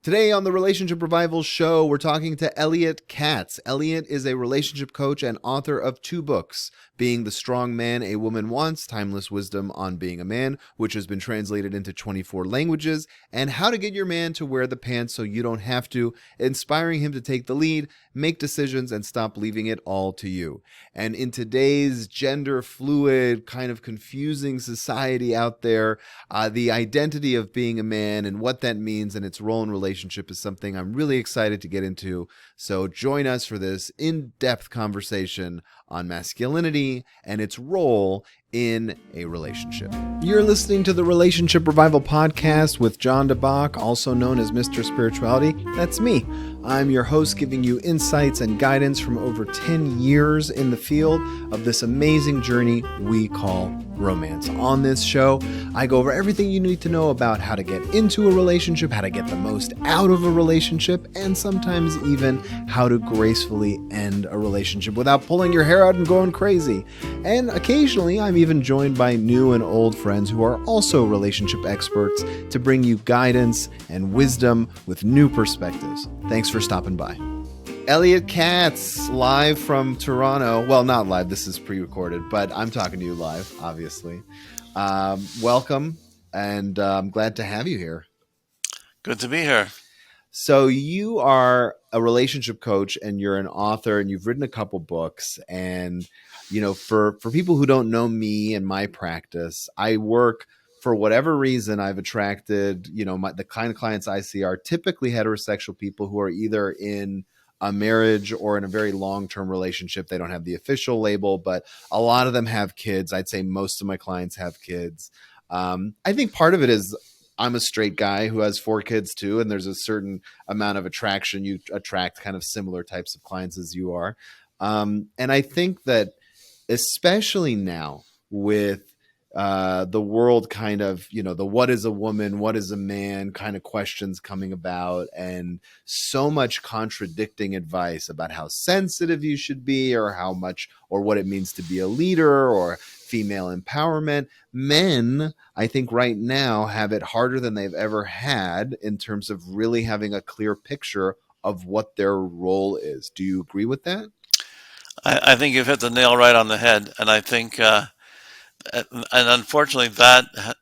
Today on the Relationship Revival Show, we're talking to Elliot Katz. Elliot is a relationship coach and author of 2 books, Being the Strong Man a Woman Wants, Timeless Wisdom on Being a Man, which has been translated into 24 languages, and How to Get Your Man to Wear the Pants So You Don't Have to, inspiring him to take the lead, make decisions, and stop leaving it all to you. And in today's gender fluid, kind of confusing society out there, the identity of being a man and what that means and its role in relationship is something I'm really excited to get into. So join us for this in-depth conversation on masculinity and its role in a relationship. You're listening to the Relationship Revival Podcast with John DeBach, also known as Mr. Spirituality. That's me. I'm your host, giving you insights and guidance from over 10 years in the field of this amazing journey we call romance. On this show, I go over everything you need to know about how to get into a relationship, how to get the most out of a relationship, and sometimes even how to gracefully end a relationship without pulling your hair out and going crazy. And occasionally, I'm even joined by new and old friends who are also relationship experts to bring you guidance and wisdom with new perspectives. Thanks for stopping by. Elliot Katz, live from Toronto. Well, not live. This is pre-recorded, but I'm talking to you live, obviously. Welcome, and I'm glad to have you here. Good to be here. So you are a relationship coach, and you're an author, and you've written a couple books. And you know, for people who don't know me and my practice, I work. For whatever reason, I've attracted, the kind of clients I see are typically heterosexual people who are either in a marriage or in a very long-term relationship. They don't have the official label, but a lot of them have kids. I'd say most of my clients have kids. I think part of it is I'm a straight guy who has 4 kids too, and there's a certain amount of attraction. You attract kind of similar types of clients as you are. And I think that especially now with the world kind of, the what is a woman, what is a man kind of questions coming about, and so much contradicting advice about how sensitive you should be or how much or what it means to be a leader or female empowerment. Men, I think right now have it harder than they've ever had in terms of really having a clear picture of what their role is. Do you agree with that? I think you've hit the nail right on the head. And I think, and unfortunately, the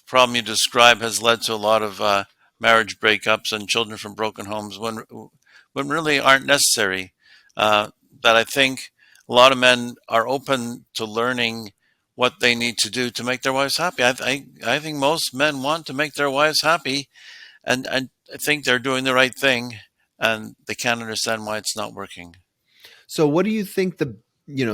problem you describe has led to a lot of marriage breakups and children from broken homes when really aren't necessary. That I think a lot of men are open to learning what they need to do to make their wives happy. I think most men want to make their wives happy, and I think they're doing the right thing, and they can't understand why it's not working. So what do you think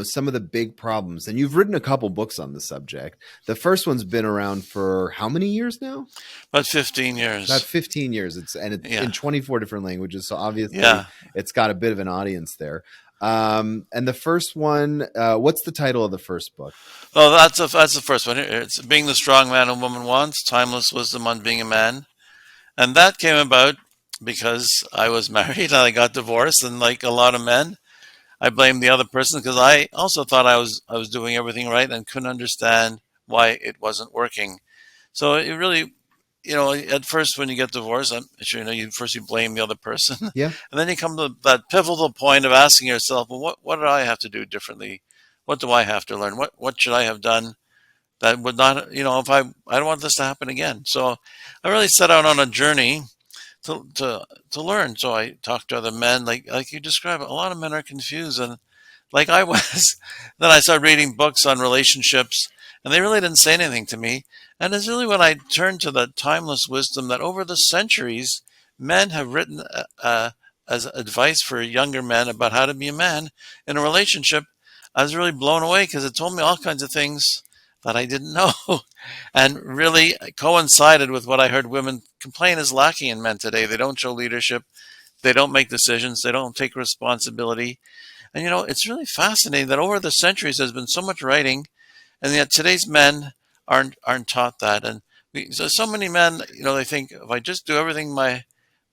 some of the big problems, and you've written a couple books on the subject. The first one's been around for how many years now? About 15 years. About 15 years. It's in 24 different languages. So obviously it's got a bit of an audience there. And the first one, what's the title of the first book? Oh, that's the first one. It's Being the Strong Man a Woman Wants, Timeless Wisdom on Being a Man. And that came about because I was married and I got divorced, and like a lot of men, I blamed the other person because I also thought I was doing everything right and couldn't understand why it wasn't working. So it really, at first when you get divorced, I'm sure you blame the other person. Yeah. And then you come to that pivotal point of asking yourself, well, what did I have to do differently? What do I have to learn? What should I have done that would not, if I don't want this to happen again. So I really set out on a journey to learn. So I talked to other men, like you described. A lot of men are confused, and like I was. Then I started reading books on relationships, and they really didn't say anything to me. And it's really when I turned to the timeless wisdom that over the centuries, men have written as advice for younger men about how to be a man in a relationship. I was really blown away because it told me all kinds of things that I didn't know, and really coincided with what I heard women complain is lacking in men today. They don't show leadership. They don't make decisions. They don't take responsibility. And, it's really fascinating that over the centuries there's been so much writing, and yet today's men aren't taught that. And so many men, they think if I just do everything my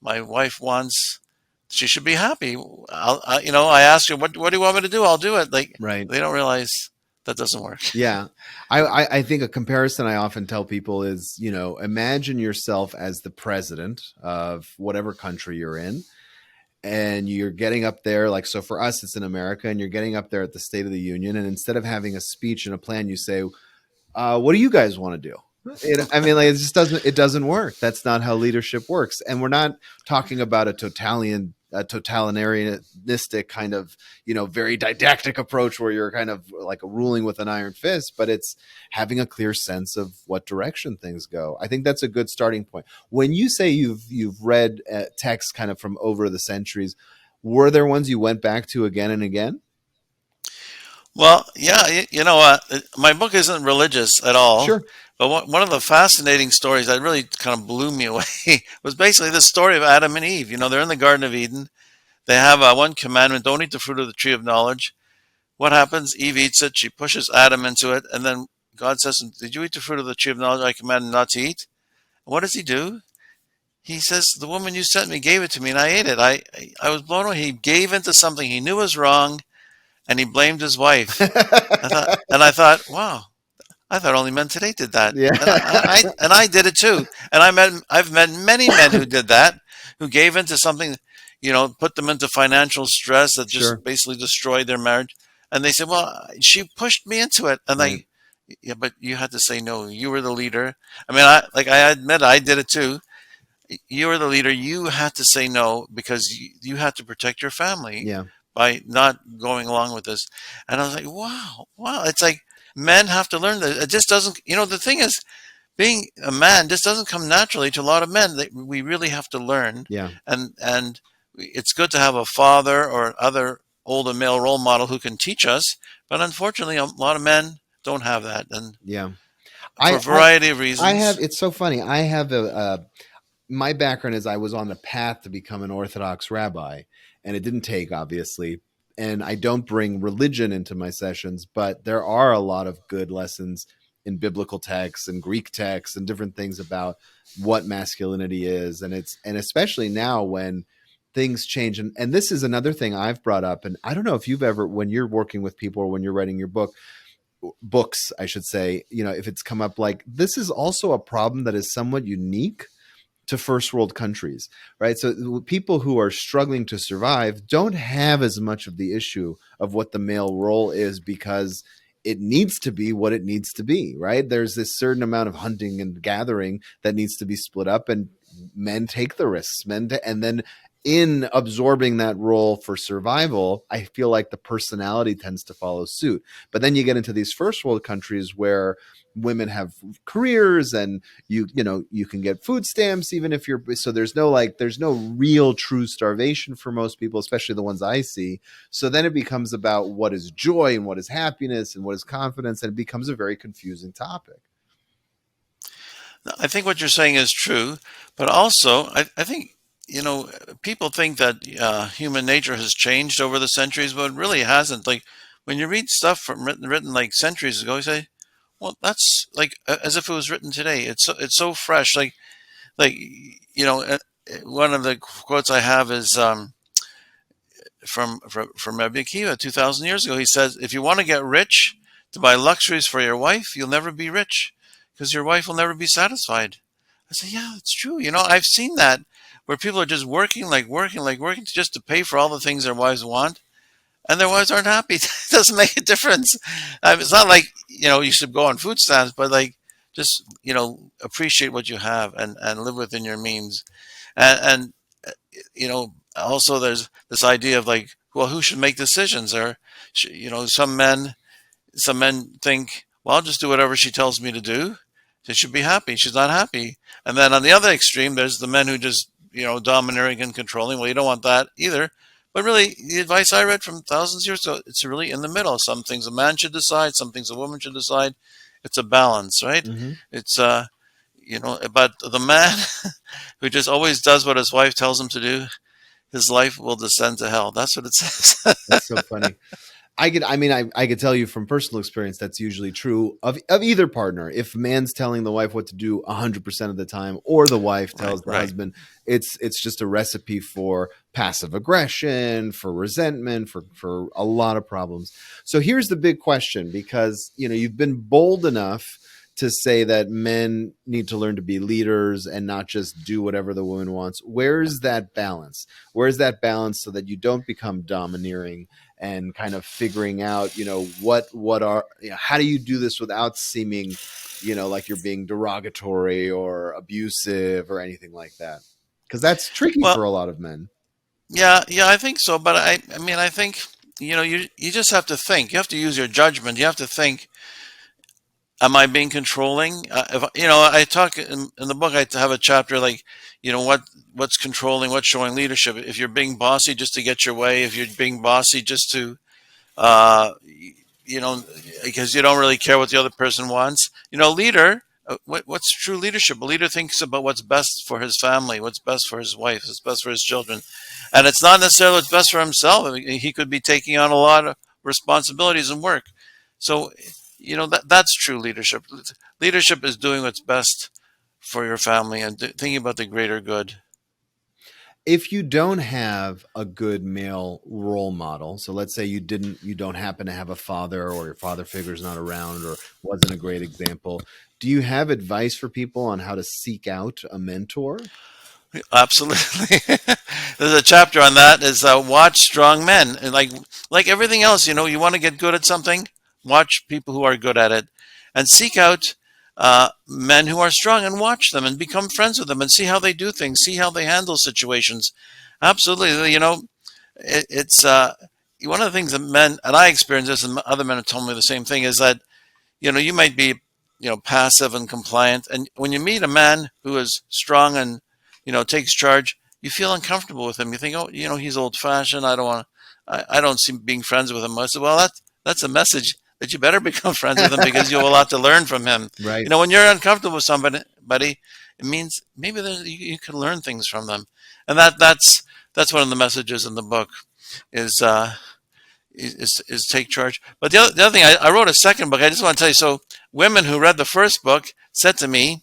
wife wants, she should be happy. I ask her, what do you want me to do? I'll do it. Right. They don't realize That doesn't work. Yeah. I think a comparison I often tell people is, imagine yourself as the president of whatever country you're in, and you're getting up there, like, so for us, it's in America, and you're getting up there at the State of the Union. And instead of having a speech and a plan, you say, what do you guys want to do? I mean, like, it doesn't work. That's not how leadership works. And we're not talking about a totalitarianistic kind of, very didactic approach where you're kind of like ruling with an iron fist, but it's having a clear sense of what direction things go. I think that's a good starting point. When you say you've read texts kind of from over the centuries, were there ones you went back to again and again? Well, yeah, you know what? My book isn't religious at all, Sure. but one of the fascinating stories that really kind of blew me away was basically the story of Adam and Eve. They're in the Garden of Eden. They have one commandment: don't eat the fruit of the tree of knowledge. What happens? Eve eats it. She pushes Adam into it, and then God says, "Did you eat the fruit of the tree of knowledge I commanded not to eat?" And what does he do? He says, "The woman you sent me gave it to me, and I ate it." I was blown away. He gave into something he knew was wrong, and he blamed his wife. I thought, wow, I thought only men today did that, Yeah. and I did it too. And I've met many men who did that, who gave into something, put them into financial stress that Sure. just basically destroyed their marriage. And they said, "Well, she pushed me into it," and Right. yeah, but you had to say no. You were the leader. I mean, I admit I did it too. You were the leader. You had to say no because you had to protect your family Yeah. by not going along with this. And I was like, wow, wow. It's like men have to learn that. It just doesn't, the thing is, being a man just doesn't come naturally to a lot of men. We really have to learn. Yeah. And it's good to have a father or other older male role model who can teach us. But unfortunately, a lot of men don't have that. And Yeah. for I, a I, variety of I have, reasons. it's so funny. I have my background is I was on the path to become an Orthodox rabbi, and it didn't take, obviously. And I don't bring religion into my sessions, but there are a lot of good lessons in biblical texts and Greek texts and different things about what masculinity is. And especially now when things change. And this is another thing I've brought up. And I don't know if you've ever, when you're working with people or when you're writing your books, I should say, if it's come up, like, this is also a problem that is somewhat unique to first world countries, right? So people who are struggling to survive don't have as much of the issue of what the male role is, because it needs to be what it needs to be, right? There's this certain amount of hunting and gathering that needs to be split up, and men take the risks, and then in absorbing that role for survival, I feel like the personality tends to follow suit. But then you get into these first world countries where women have careers, and you can get food stamps even if you're, so there's no real true starvation for most people, especially the ones I see. So then it becomes about what is joy and what is happiness and what is confidence, and it becomes a very confusing topic. I think what you're saying is true, but also I think people think that human nature has changed over the centuries, but it really hasn't. Like when you read stuff from written like centuries ago, you say, "Well, that's like as if it was written today." It's so fresh. Like one of the quotes I have is from Rabbi Akiva 2,000 years ago. He says, "If you want to get rich to buy luxuries for your wife, you'll never be rich because your wife will never be satisfied." I said, "Yeah, it's true. I've seen that where people are just working, working just to pay for all the things their wives want, and their wives aren't happy." It doesn't make a difference. It's not like you should go on food stamps, but like just appreciate what you have and live within your means, and also there's this idea of like, well, who should make decisions? Or some men think, well, I'll just do whatever she tells me to do. She should be happy. She's not happy. And then on the other extreme, there's the men who just domineering and controlling. Well, you don't want that either. But really, the advice I read from thousands of years ago, it's really in the middle. Some things a man should decide, some things a woman should decide. It's a balance, right? Mm-hmm. It's but the man who just always does what his wife tells him to do, his life will descend to hell. That's what it says. That's so funny. I could tell you from personal experience that's usually true of either partner. If man's telling the wife what to do 100% of the time, or the wife Right, tells the right. husband, it's just a recipe for passive aggression, for resentment, for a lot of problems. So here's the big question, because you've been bold enough to say that men need to learn to be leaders and not just do whatever the woman wants. Where's that balance? Where's that balance so that you don't become domineering, and kind of figuring out, what are, how do you do this without seeming, like you're being derogatory or abusive or anything like that? Because that's tricky Well, for a lot of men. yeah, yeah, I think so. But I mean, I think you just have to think. You have to use your judgment. You have to think. Am I being controlling? If I talk in the book, I have a chapter like, what's controlling, what's showing leadership. If you're being bossy just to get your way, if you're being bossy just to uh, you know, because you don't really care what the other person wants. Leader, what's true leadership? A leader thinks about what's best for his family, what's best for his wife, what's best for his children. And it's not necessarily what's best for himself. I mean, he could be taking on a lot of responsibilities and work. So, that's true leadership. Leadership is doing what's best for your family and thinking about the greater good. If you don't have a good male role model, so let's say you don't happen to have a father, or your father figure's not around, or wasn't a great example, do you have advice for people on how to seek out a mentor? Absolutely. There's a chapter on that. Is watch strong men, and like everything else, you want to get good at something. Watch people who are good at it, and seek out men who are strong, and watch them, and become friends with them, and see how they do things, see how they handle situations. Absolutely. It's one of the things that men, and I experience this, and other men have told me the same thing, is that you might be passive and compliant, and when you meet a man who is strong and takes charge, you feel uncomfortable with him. You think, oh, he's old fashioned. I don't want I don't see being friends with him. I said, well, that's a message that you better become friends with him, because you have a lot to learn from him. Right. When you're uncomfortable with somebody, it means maybe you can learn things from them, and that's one of the messages in the book is is take charge. But the other thing, I wrote a second book. I just want to tell you. So women who read the first book said to me,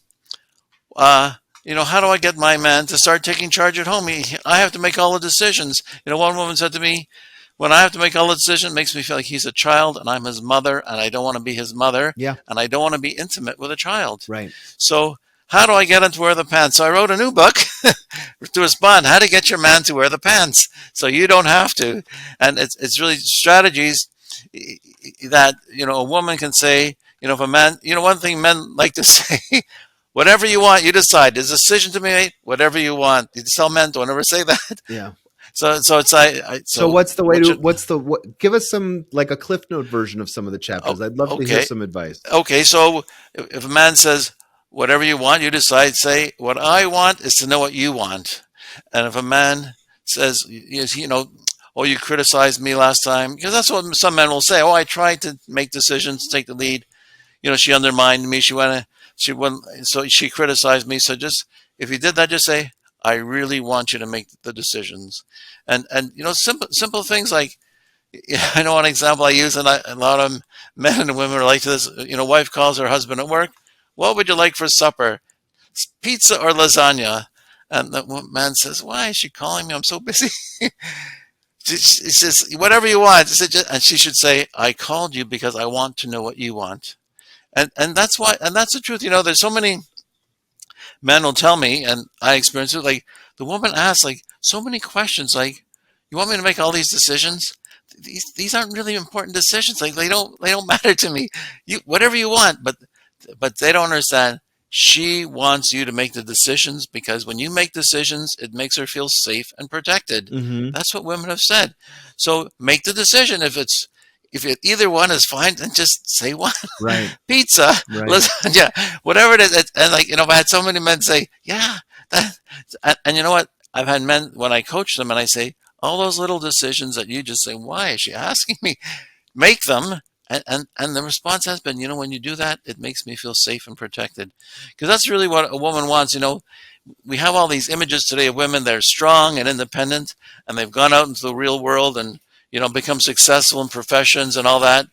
uh, how do I get my man to start taking charge at home? I have to make all the decisions. One woman said to me, when I have to make all the decisions, it makes me feel like he's a child and I'm his mother, and I don't want to be his mother, Yeah. and I don't want to be intimate with a child. Right. So how do I get him to wear the pants? So I wrote a new book to respond, how to get your man to wear the pants so you don't have to. And it's really strategies that, a woman can say, if a man, one thing men like to say, whatever you want, you decide. There's a decision to be made. Whatever you want. You tell men, don't ever say that. Yeah. So it's So what's the way to what's the what, give us some, like, a Cliff Note version of some of the chapters. I'd love to hear okay. some advice. Okay, so if a man says, whatever you want, you decide, say, what I want is to know what you want. And if a man says, oh, you criticized me last time, because that's what some men will say. Oh, I tried to make decisions, take the lead. She undermined me. So she criticized me. So just, if you did that, just say, I really want you to make the decisions. And simple things like, I know one example I use, and a lot of men and women relate to this. Wife calls her husband at work. What would you like for supper? Pizza or lasagna? And the man says, why is she calling me? I'm so busy. She says, whatever you want. And she should say, I called you because I want to know what you want. And that's why, and that's the truth. There's so many men will tell me, and I experience it, like the woman asks like so many questions, like, you want me to make all these decisions? These aren't really important decisions. Like they don't matter to me. Whatever you want, but they don't understand. She wants you to make the decisions, because when you make decisions, it makes her feel safe and protected. Mm-hmm. That's what women have said. So make the decision. If either one is fine, then just say one. Right. Pizza, Right. lasagna, whatever it is. And if I had so many men say, yeah, and you know what? I've had men, when I coach them, and I say, all those little decisions that you just say, why is she asking me? Make them. And the response has been, when you do that, it makes me feel safe and protected. Because that's really what a woman wants. We have all these images today of women that are strong and independent, and they've gone out into the real world, and become successful in professions and all that.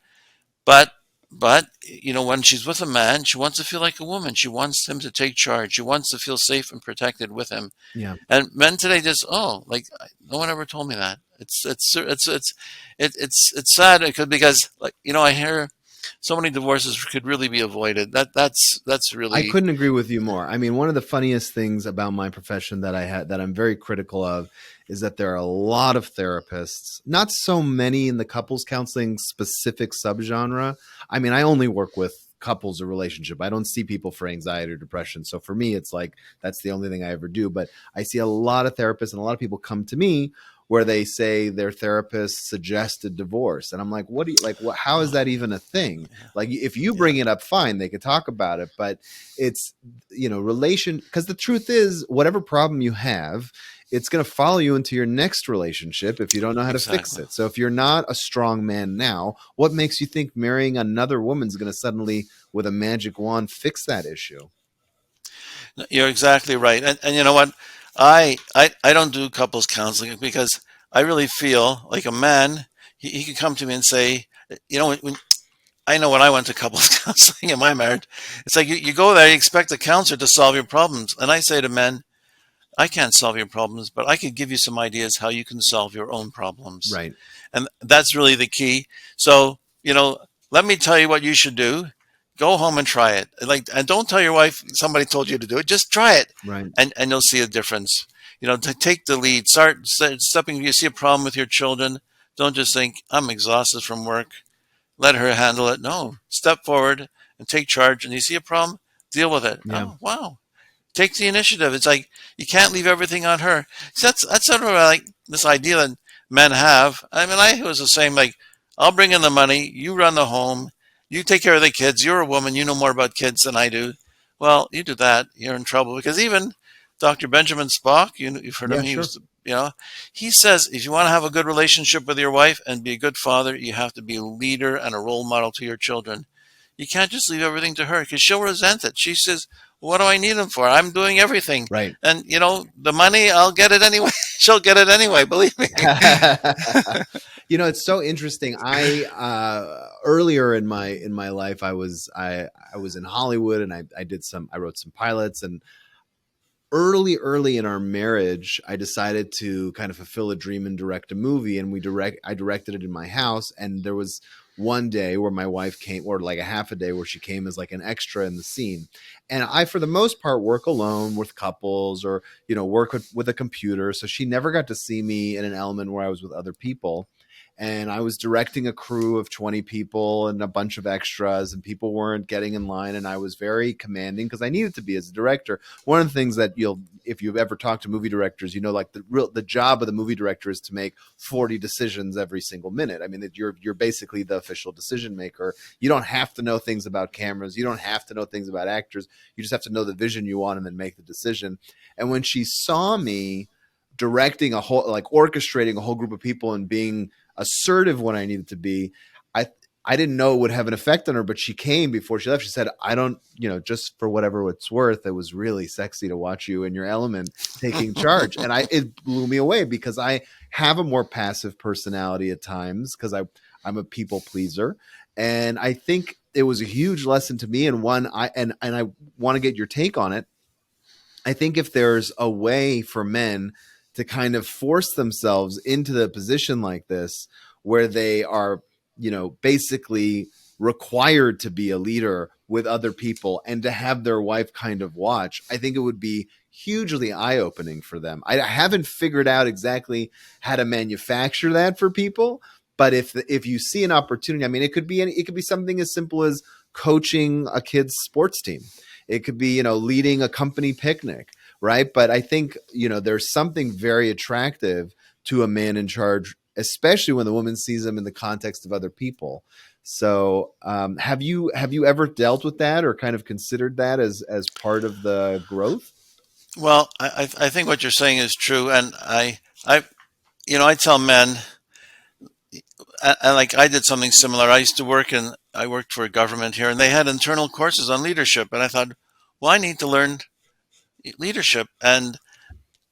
But when she's with a man, she wants to feel like a woman. She wants him to take charge. She wants to feel safe and protected with him. Yeah. And men today just, like, no one ever told me that. It's sad because, like, I hear so many divorces could really be avoided. That's I really. couldn't agree with you more. I mean, one of the funniest things about my profession that I'm very critical of is that there are a lot of therapists, not so many in the couples counseling specific subgenre. I mean, I only work with couples or relationship. I don't see people for anxiety or depression. So for me, it's like that's the only thing I ever do. But I see a lot of therapists and a lot of people come to me where they say their therapist suggested divorce. And I'm like, what do you like? What, how is that even a thing? Like, if you bring it up, fine, they could talk about it. But it's, relation, because the truth is, whatever problem you have, it's going to follow you into your next relationship if you don't know how to fix Exactly. it. So if you're not a strong man now, what makes you think marrying another woman is going to suddenly, with a magic wand, fix that issue? You're exactly right. And you know what? I don't do couples counseling because I really feel like a man, he could come to me and say, when I know when I went to couples counseling in my marriage, it's like you go there, you expect the counselor to solve your problems. And I say to men, I can't solve your problems, but I could give you some ideas how you can solve your own problems. Right. And that's really the key. So, let me tell you what you should do. Go home and try it. Like, and don't tell your wife somebody told you to do it. Just try it, Right. and you'll see a difference. To take the lead. Start stepping. You see a problem with your children. Don't just think I'm exhausted from work. Let her handle it. No, step forward and take charge. And you see a problem, deal with it. Yeah. Oh, wow. Take the initiative. It's like you can't leave everything on her. So that's sort of like this idea that men have. I mean, I was the same. Like, I'll bring in the money. You run the home. You take care of the kids. You're a woman. You know more about kids than I do. Well, you do that, you're in trouble because even Dr. Benjamin Spock, you've heard of Yeah, him. He sure. was, he says if you want to have a good relationship with your wife and be a good father, you have to be a leader and a role model to your children. You can't just leave everything to her because she'll resent it. She says, "What do I need him for? I'm doing everything." Right. And the money, I'll get it anyway. She'll get it anyway. Believe me. It's so interesting. I earlier in my life, I was in Hollywood, and I wrote some pilots. And early in our marriage, I decided to kind of fulfill a dream and direct a movie. And I directed it in my house. And there was one day where my wife came, or like a half a day where she came as like an extra in the scene. And I, for the most part, work alone with couples, or work with a computer. So she never got to see me in an element where I was with other people. And I was directing a crew of 20 people and a bunch of extras, and people weren't getting in line. And I was very commanding because I needed to be as a director. One of the things that if you've ever talked to movie directors, like the job of the movie director is to make 40 decisions every single minute. I mean, that you're basically the official decision maker. You don't have to know things about cameras. You don't have to know things about actors. You just have to know the vision you want and then make the decision. And when she saw me directing like orchestrating a whole group of people and being assertive when I needed to be, I didn't know it would have an effect on her, but she came before she left. She said, I don't, just for whatever it's worth, it was really sexy to watch you in your element taking charge. And it blew me away because I have a more passive personality at times because I'm a people pleaser. And I think it was a huge lesson to me. And one, I want to get your take on it. I think if there's a way for men to kind of force themselves into the position like this, where they are, basically required to be a leader with other people and to have their wife kind of watch, I think it would be hugely eye-opening for them. I haven't figured out exactly how to manufacture that for people, but if you see an opportunity, I mean, it could be something as simple as coaching a kid's sports team. It could be, leading a company picnic, right? But I think, there's something very attractive to a man in charge, especially when the woman sees him in the context of other people. So, have you ever dealt with that or kind of considered that as part of the growth? Well, I think what you're saying is true, and I tell men, and like I did something similar. I worked for a government here, and they had internal courses on leadership, and I thought, well, I need to learn leadership,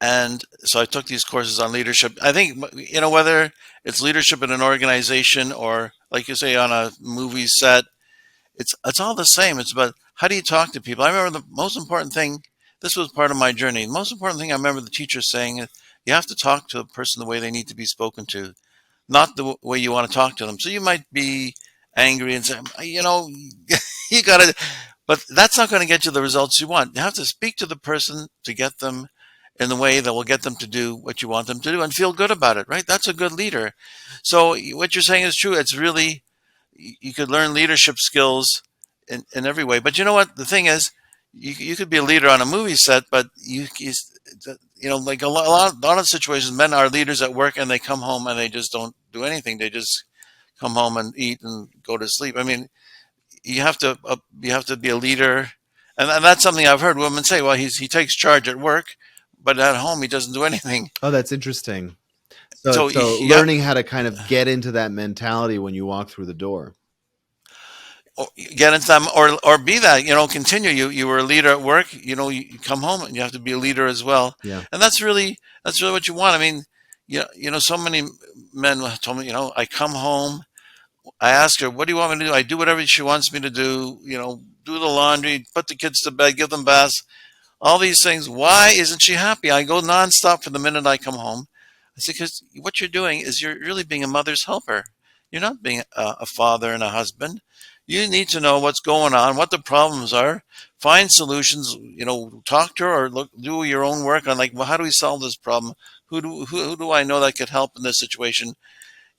And so I took these courses on leadership. I think, whether it's leadership in an organization or, like you say, on a movie set, it's all the same. It's about how do you talk to people. I remember the most important thing. This was part of my journey. The most important thing I remember the teacher saying is you have to talk to a person the way they need to be spoken to, not the way you want to talk to them. So you might be angry and say, you got to, but that's not going to get you the results you want. You have to speak to the person to get them in the way that will get them to do what you want them to do and feel good about it, right? That's a good leader. So what you're saying is true. It's really, you could learn leadership skills in every way. But you know what? The thing is, you could be a leader on a movie set, but like a lot of situations, men are leaders at work and they come home and they just don't do anything. They just come home and eat and go to sleep. I mean, you have to be a leader, and that's something I've heard women say. Well, he takes charge at work, but at home he doesn't do anything. Oh, that's interesting. So, So so yeah, learning how to kind of get into that mentality when you walk through the door. get into them or be that. Continue. You were a leader at work. You come home and you have to be a leader as well. Yeah. And that's really what you want. I mean, so many men told me, I come home. I ask her, what do you want me to do? I do whatever she wants me to do. Do the laundry, put the kids to bed, give them baths, all these things. Why isn't she happy? I go nonstop for the minute I come home. I say, because what you're doing is you're really being a mother's helper. You're not being a father and a husband. You need to know what's going on, what the problems are, find solutions. Talk to her or do your own work on, like, well, how do we solve this problem? Who do I know that could help in this situation?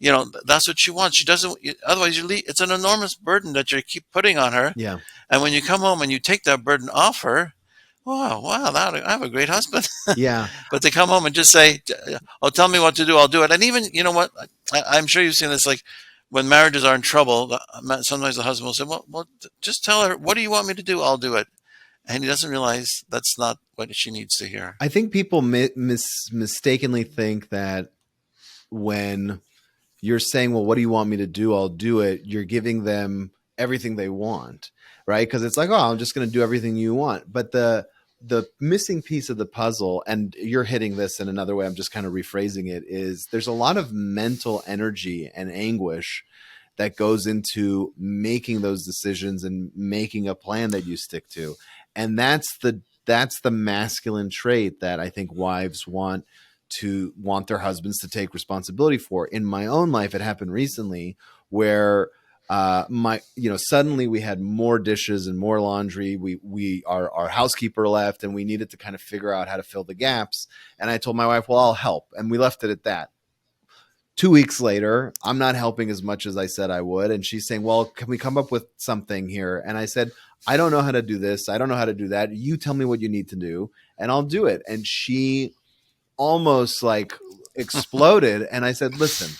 That's what she wants. She doesn't. Otherwise, it's an enormous burden that you keep putting on her. Yeah. And when you come home and you take that burden off her, wow, I have a great husband. Yeah. But they come home and just say, "Oh, tell me what to do. I'll do it." And even, you know what? I'm sure you've seen this. Like when marriages are in trouble, sometimes the husband will say, "Well, just tell her, what do you want me to do? I'll do it." And he doesn't realize that's not what she needs to hear. I think people mistakenly think that when you're saying, well, what do you want me to do? I'll do it. You're giving them everything they want, right? Because it's like, oh, I'm just going to do everything you want. But the missing piece of the puzzle, and you're hitting this in another way, I'm just kind of rephrasing it, is there's a lot of mental energy and anguish that goes into making those decisions and making a plan that you stick to. And that's the masculine trait that I think wives want their husbands to take responsibility for. In my own life, it happened recently where suddenly we had more dishes and more laundry. Our housekeeper left and we needed to kind of figure out how to fill the gaps. And I told my wife, well, I'll help. And we left it at that. 2 weeks later, I'm not helping as much as I said I would. And she's saying, well, can we come up with something here? And I said, I don't know how to do this. I don't know how to do that. You tell me what you need to do and I'll do it. And she almost like exploded. And I said, listen,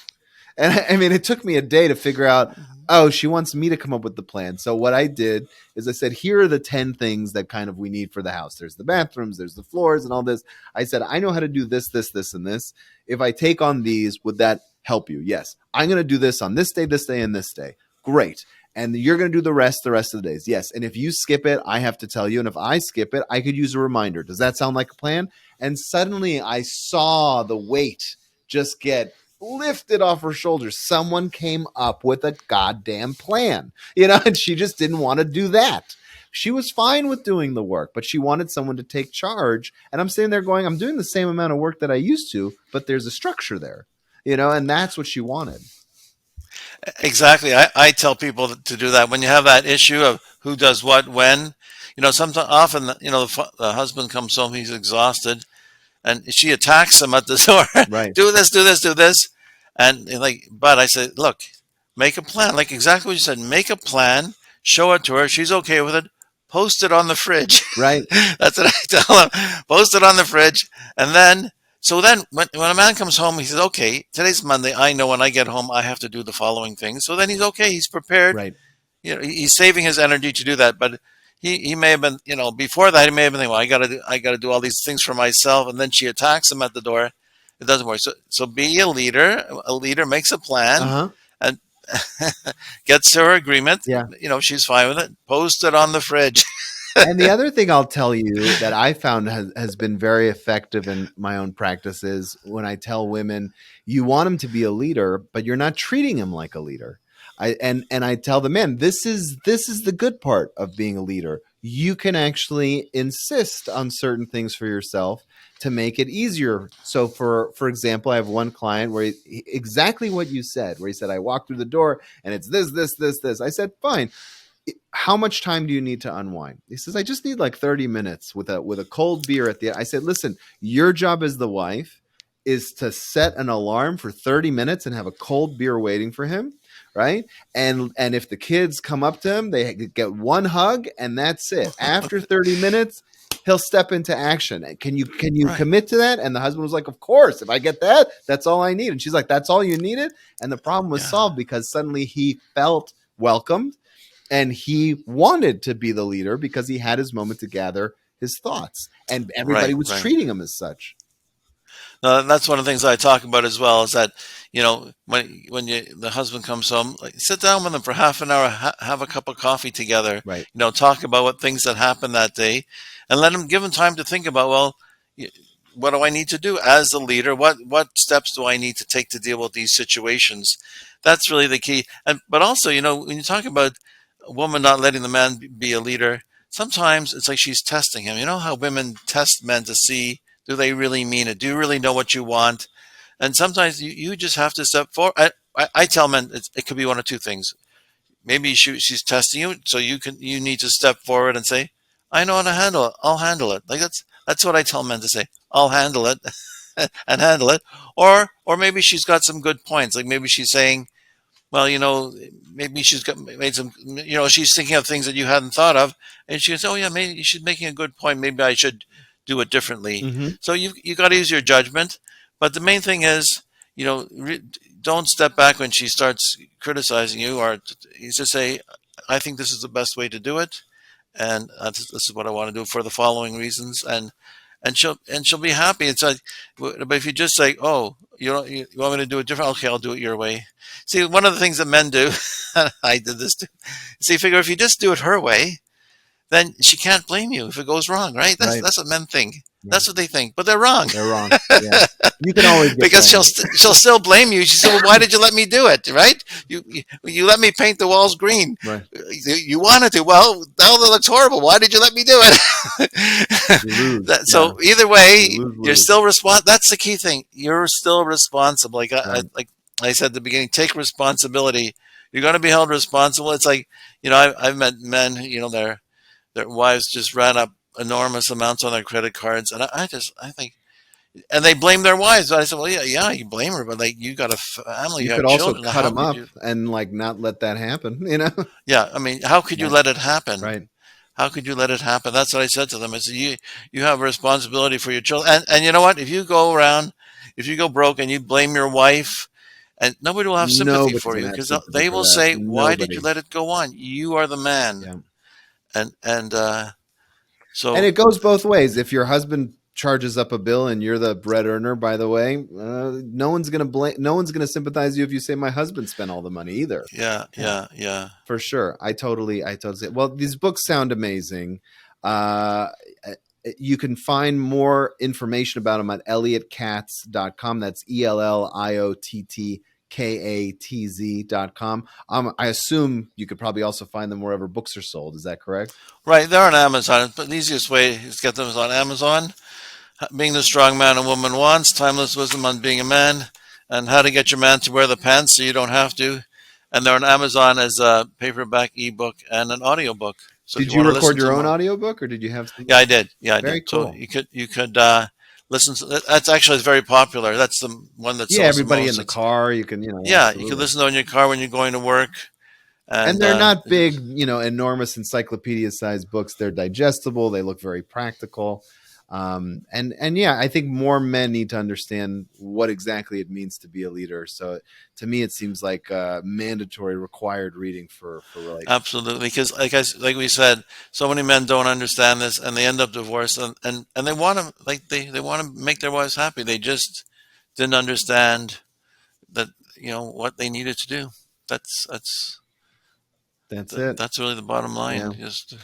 and I mean, it took me a day to figure out, oh, she wants me to come up with the plan. So what I did is I said, here are the 10 things that kind of we need for the house. There's the bathrooms, there's the floors and all this. I said, I know how to do this, this, this, and this. If I take on these, would that help you? Yes. I'm going to do this on this day, and this day. Great. And you're going to do the rest of the days. Yes. And if you skip it, I have to tell you. And if I skip it, I could use a reminder. Does that sound like a plan? And suddenly I saw the weight just get lifted off her shoulders. Someone came up with a goddamn plan, and she just didn't want to do that. She was fine with doing the work, but she wanted someone to take charge. And I'm sitting there going, I'm doing the same amount of work that I used to, but there's a structure there, and that's what she wanted. Exactly. I tell people to do that when you have that issue of who does what when. Sometimes often, the husband comes home, he's exhausted, and she attacks him at the door. Right. Do this, do this, do this. And but I said, look, make a plan. Like exactly what you said, make a plan, show it to her. She's okay with it. Post it on the fridge. Right. That's what I tell him. Post it on the fridge. And then, when a man comes home, he says, okay, today's Monday. I know when I get home, I have to do the following things. So then he's okay. He's prepared. Right. He's saving his energy to do that. But he may have been, before that, he may have been thinking, well, I got to do all these things for myself. And then she attacks him at the door. It doesn't work. So be a leader. A leader makes a plan and gets her agreement. Yeah. She's fine with it. Post it on the fridge. And the other thing I'll tell you that I found has been very effective in my own practice is when I tell women, you want him to be a leader, but you're not treating him like a leader. And I tell the men, this is the good part of being a leader. You can actually insist on certain things for yourself to make it easier. So for example, I have one client where exactly what you said, where he said, I walked through the door and it's this. I said, fine, how much time do you need to unwind? He says, I just need like 30 minutes with a cold beer at the end. I said, listen, your job as the wife is to set an alarm for 30 minutes and have a cold beer waiting for him, right? And if the kids come up to him, they get one hug and that's it. After 30 minutes, he'll step into action. Can you Right. commit to that? And the husband was like, of course, if I get that, that's all I need. And she's like, that's all you needed? And the problem was Yeah. solved because suddenly he felt welcomed and he wanted to be the leader because he had his moment to gather his thoughts and everybody Right. was Right. treating him as such. No, that's one of the things I talk about as well. Is that when the husband comes home, like sit down with them for half an hour, have a cup of coffee together. Right. Talk about what things that happened that day, and give them time to think about. Well, what do I need to do as a leader? What steps do I need to take to deal with these situations? That's really the key. And but also, when you talk about a woman not letting the man be a leader, sometimes it's like she's testing him. You know how women test men to see, do they really mean it? Do you really know what you want? And sometimes you just have to step forward. I tell men it could be one of two things. Maybe she's testing you, so you need to step forward and say, "I know how to handle it. I'll handle it." Like that's what I tell men to say. I'll handle it and handle it. Or maybe she's got some good points. Like maybe she's saying, well, maybe made some, she's thinking of things that you hadn't thought of, and she goes, oh yeah, maybe she's making a good point. Maybe I should do it differently. Mm-hmm. So you got to use your judgment, but the main thing is, you know, re- don't step back when she starts criticizing you, or you just say, I think this is the best way to do it, and this is what I want to do for the following reasons, and she'll be happy. It's like, but if you just say, "Oh, you want me to do it different? Okay, I'll do it your way." See, one of the things that men do, I did this too. See, figure if you just do it her way, then she can't blame you if it goes wrong, right? That's Right. that's what men think. Yeah. That's what they think, but they're wrong. They're wrong. Yeah. You can always get Because blamed. she'll still blame you. She said, "Well, why did you let me do it? Right? You let me paint the walls green. Right. You wanted to. Well, now that looks horrible. Why did you let me do You lose. it?" Yeah. So either way, You lose, you're lose. still responsible. That's the key thing. You're still responsible. Right. Like I said at the beginning, take responsibility. You're going to be held responsible. It's like I've met men. Their wives just ran up enormous amounts on their credit cards, and I think, and they blame their wives. I said, well, yeah, you blame her, but like you got a family, You you could have also children. cut How them could up you? and like not let that happen. Yeah, I mean, how could you Right. let it happen? Right. How could you let it happen? That's what I said to them. I said, you have a responsibility for your children, and you know what? If you go around, if you go broke and you blame your wife, and nobody will have sympathy Nobody's for gonna you have because sympathy they for will that. say, "Why did you Nobody. let it go on? You are the man." Yeah. And And so it goes both ways. If your husband charges up a bill and you're the bread earner, by the way, no one's gonna blame. No one's gonna sympathize you if you say my husband spent all the money either. yeah, Yeah, yeah, yeah. for sure. I totally. Well, these books sound amazing. Uh, you can find more information about them at elliotkatz.com. That's ELLIOTTKATZ.com. I assume you could probably also find them wherever books are sold. Is that correct? Right, they're on Amazon. But the easiest way is to get them is on Amazon. Being the strong man a woman wants, timeless wisdom on being a man, and how to get your man to wear the pants so you don't have to. And they're on Amazon as a paperback, ebook, and an audiobook. So if Did you you want to listen record to your them, own audiobook or did you have some? yeah, I did. Yeah, I Very did. So cool. you could listen to that's actually very popular. That's the one that Yeah, sells the everybody in most. the It's car, you can, Yeah, you can absolutely. listen to it in your car when you're going to work, And and they're not big, enormous encyclopedia sized books. They're digestible. They look very practical. And yeah, I think more men need to understand what exactly it means to be a leader. So to me, it seems like mandatory required reading for relationships. absolutely, because like we said, so many men don't understand this, and they end up divorced, and they want to they want to make their wives happy. They just didn't understand that what they needed to do. That's That's it. that's really the bottom line. Yeah. Just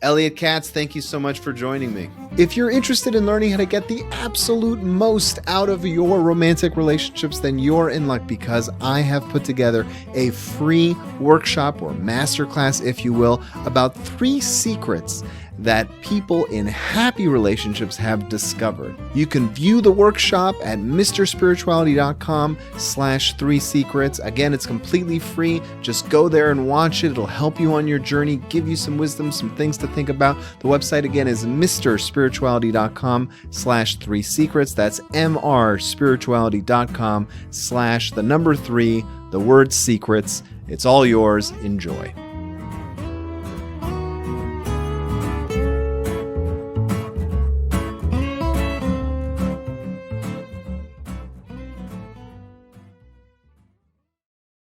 Elliot Katz, thank you so much for joining me. If you're interested in learning how to get the absolute most out of your romantic relationships, then you're in luck, because I have put together a free workshop or masterclass, if you will, about 3 secrets that people in happy relationships have discovered. You can view the workshop at mrspirituality.com/3 secrets. Again, it's completely free. Just go there and watch it. It'll help you on your journey, give you some wisdom, some things to think about. The website again is mrspirituality.com/3 secrets. That's mrspirituality.com/3, the word secrets. It's all yours. Enjoy.